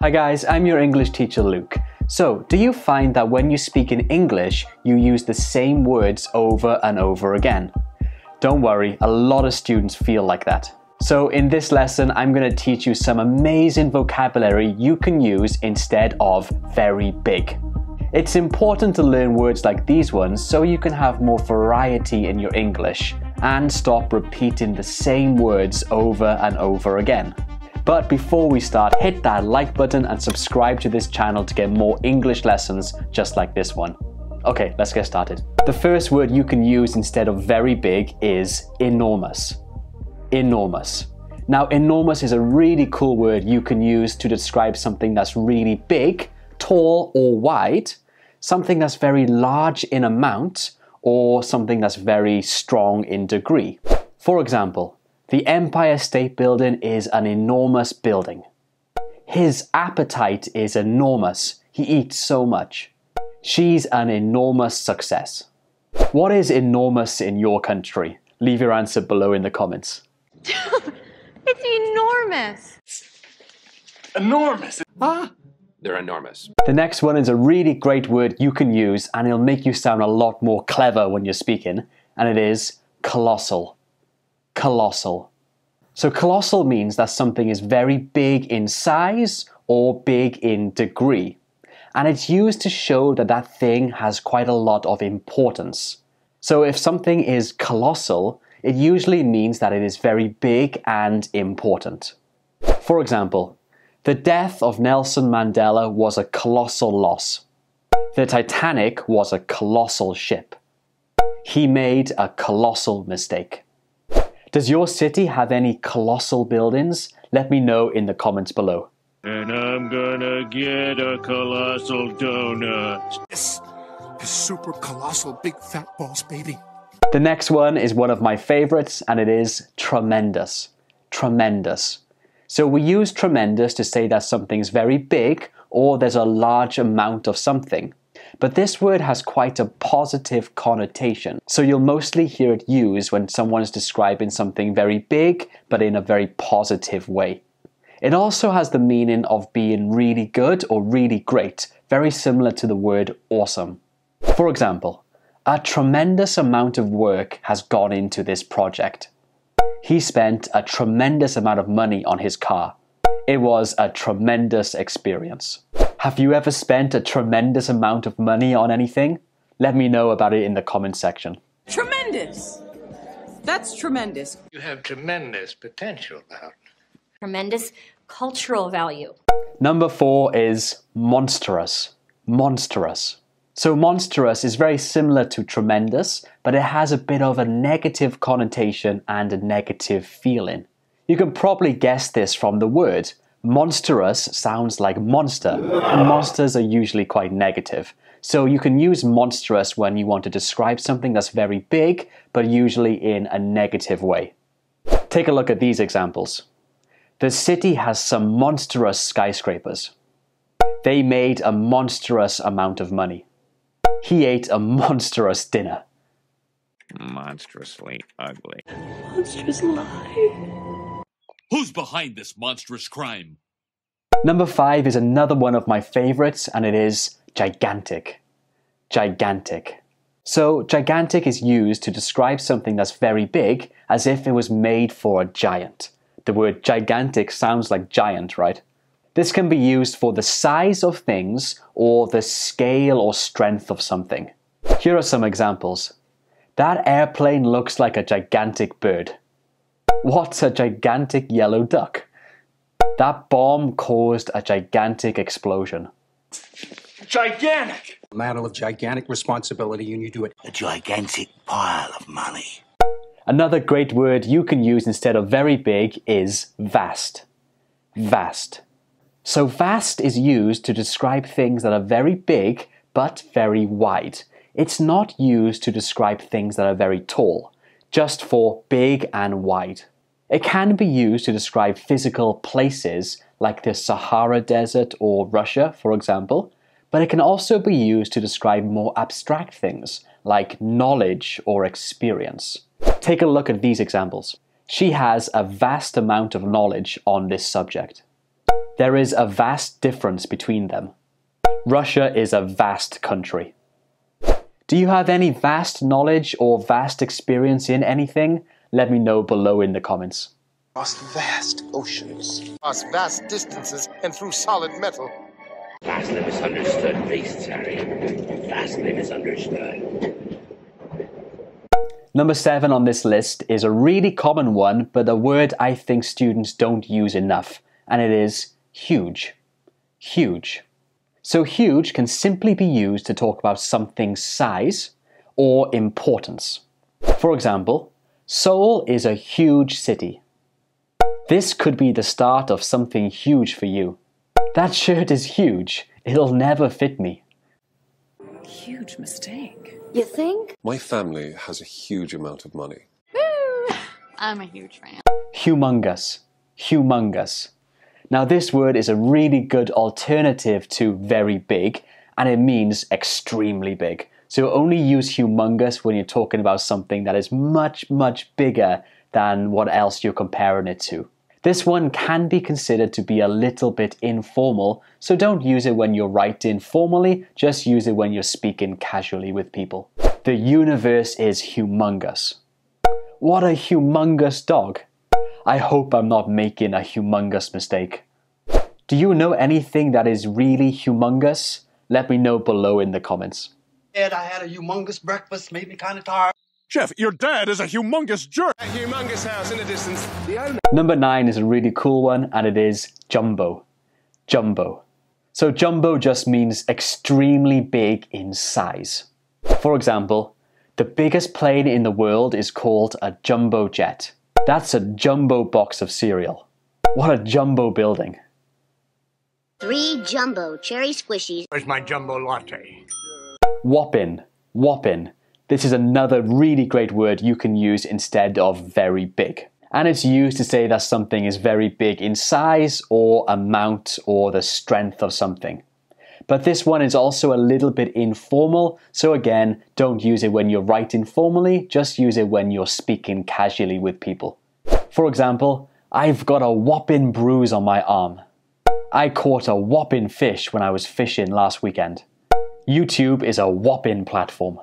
Hi guys, I'm your English teacher Luke. So, do you find that when you speak in English, you use the same words over and over again? Don't worry, a lot of students feel like that. So in this lesson, I'm going to teach you some amazing vocabulary you can use instead of very big. It's important to learn words like these ones so you can have more variety in your English and stop repeating the same words over and over again. But before we start, hit that like button and subscribe to this channel to get more English lessons just like this one. Okay, let's get started. The first word you can use instead of very big is enormous. Enormous. Now, enormous is a really cool word you can use to describe something that's really big, tall, or wide, something that's very large in amount, or something that's very strong in degree. For example, the Empire State Building is an enormous building. His appetite is enormous. He eats so much. She's an enormous success. What is enormous in your country? Leave your answer below in the comments. It's enormous. Enormous. They're enormous. The next one is a really great word you can use and it'll make you sound a lot more clever when you're speaking, and it is colossal. Colossal. So colossal means that something is very big in size or big in degree. And it's used to show that that thing has quite a lot of importance. So if something is colossal, it usually means that it is very big and important. For example, the death of Nelson Mandela was a colossal loss. The Titanic was a colossal ship. He made a colossal mistake. Does your city have any colossal buildings? Let me know in the comments below. And I'm gonna get a colossal donut. Yes, a super colossal big fat boss baby. The next one is one of my favorites, and it is tremendous. Tremendous. So we use tremendous to say that something's very big or there's a large amount of something. But this word has quite a positive connotation, so you'll mostly hear it used when someone's describing something very big, but in a very positive way. It also has the meaning of being really good or really great, very similar to the word awesome. For example, a tremendous amount of work has gone into this project. He spent a tremendous amount of money on his car. It was a tremendous experience. Have you ever spent a tremendous amount of money on anything? Let me know about it in the comment section. Tremendous! That's tremendous. You have tremendous potential, Val. Tremendous cultural value. Number 4 is monstrous. Monstrous. So monstrous is very similar to tremendous, but it has a bit of a negative connotation and a negative feeling. You can probably guess this from the word. Monsterous sounds like monster, and monsters are usually quite negative. So you can use monstrous when you want to describe something that's very big, but usually in a negative way. Take a look at these examples. The city has some monstrous skyscrapers. They made a monstrous amount of money. He ate a monstrous dinner. Monstrously ugly. Monstrous lie. Who's behind this monstrous crime? Number 5 is another one of my favorites, and it is gigantic. Gigantic. So gigantic is used to describe something that's very big, as if it was made for a giant. The word gigantic sounds like giant, right? This can be used for the size of things or the scale or strength of something. Here are some examples. That airplane looks like a gigantic bird. What's a gigantic yellow duck? That bomb caused a gigantic explosion. Gigantic! A matter of gigantic responsibility, and you do it. A gigantic pile of money. Another great word you can use instead of very big is vast. Vast. So vast is used to describe things that are very big but very wide. It's not used to describe things that are very tall, just for big and wide. It can be used to describe physical places like the Sahara Desert or Russia, for example, but it can also be used to describe more abstract things like knowledge or experience. Take a look at these examples. She has a vast amount of knowledge on this subject. There is a vast difference between them. Russia is a vast country. Do you have any vast knowledge or vast experience in anything? Let me know below in the comments. Across vast oceans, across vast distances, and through solid metal. Vastly misunderstood beasts, Harry. Vastly misunderstood. Number 7 on this list is a really common one, but a word I think students don't use enough, and it is huge. Huge. So huge can simply be used to talk about something's size or importance. For example, Seoul is a huge city. This could be the start of something huge for you. That shirt is huge. It'll never fit me. Huge mistake. You think? My family has a huge amount of money. I'm a huge fan. Humongous. Humongous. Now this word is a really good alternative to very big, and it means extremely big. So only use humongous when you're talking about something that is much, much bigger than what else you're comparing it to. This one can be considered to be a little bit informal, so don't use it when you're writing formally, just use it when you're speaking casually with people. The universe is humongous. What a humongous dog! I hope I'm not making a humongous mistake. Do you know anything that is really humongous? Let me know below in the comments. Ed, I had a humongous breakfast, made me kind of tired. Jeff, your dad is a humongous jerk. A humongous house in the distance. The owner. Number 9 is a really cool one, and it is jumbo. Jumbo. So jumbo just means extremely big in size. For example, the biggest plane in the world is called a jumbo jet. That's a jumbo box of cereal. What a jumbo building. 3 jumbo cherry squishies. Where's my jumbo latte? Whopping. Whopping. This is another really great word you can use instead of very big. And it's used to say that something is very big in size or amount or the strength of something. But this one is also a little bit informal, so again, don't use it when you're writing formally, just use it when you're speaking casually with people. For example, I've got a whopping bruise on my arm. I caught a whopping fish when I was fishing last weekend. YouTube is a whopping platform.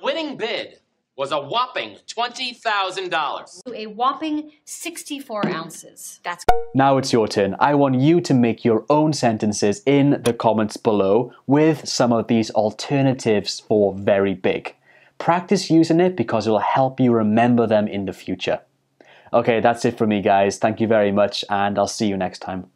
Winning bid was a whopping $20,000. A whopping 64 ounces. That's Now it's your turn. I want you to make your own sentences in the comments below with some of these alternatives for very big. Practice using it because it will help you remember them in the future. Okay, that's it for me guys. Thank you very much and I'll see you next time.